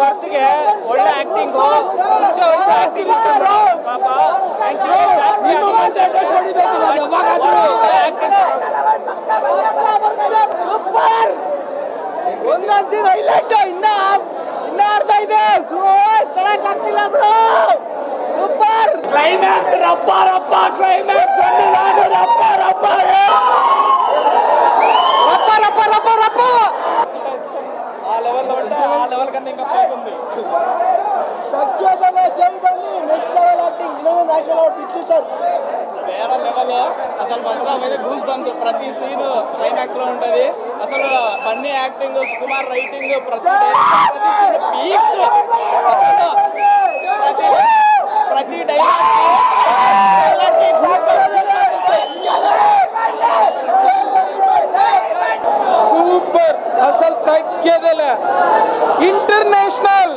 ಬರ್ತ್ಗೆ ಒಳ್ಳೆ ಆಕ್ಟಿಂಗ್ ಮುಂಚೆ ವಯಸ್ಸು ಆಕ್ಟಿಂಗ್ ಪಾಪ ಜಾಸ್ತಿ ಸೂಪರ್ ಒಂದೊಂದು ಹೈಲೈಟ್ ಇನ್ನ ಅರ್ಧ ಇದೆ ತಡಕ್ ಆಗ್ತಿಲ್ಲ ಬ್ರೋ ಸೂಪರ್ ಕ್ಲೈಮ್ಯಾಕ್ಸ್ ರಪ್ಪ ಕ್ಲೈಮ್ಯಾಕ್ಸ್ ರಪ್ಪ ఆ లెవెల్ కన్నా ఇంకా పైకి ఉంది తగ్గేదలే జై బండి next level acting Vinod national award fix sir వేరే లెవెల్ అసలు ఫస్ట్ హాఫ్ అయితే గూస్ బంప్స్ ప్రతి సీన్ క్లైమాక్స్ లో ఉంటది అసలు బన్నీ యాక్టింగ్ సుకుమార్ రైటింగ్ ప్రతి సీన్ పీక్స్ అసలు ప్రతి డైలాగ్ కి గూస్ బంప్స్ సూపర్ అసలు తగ్గేదలే ఇంటర్నేషనల్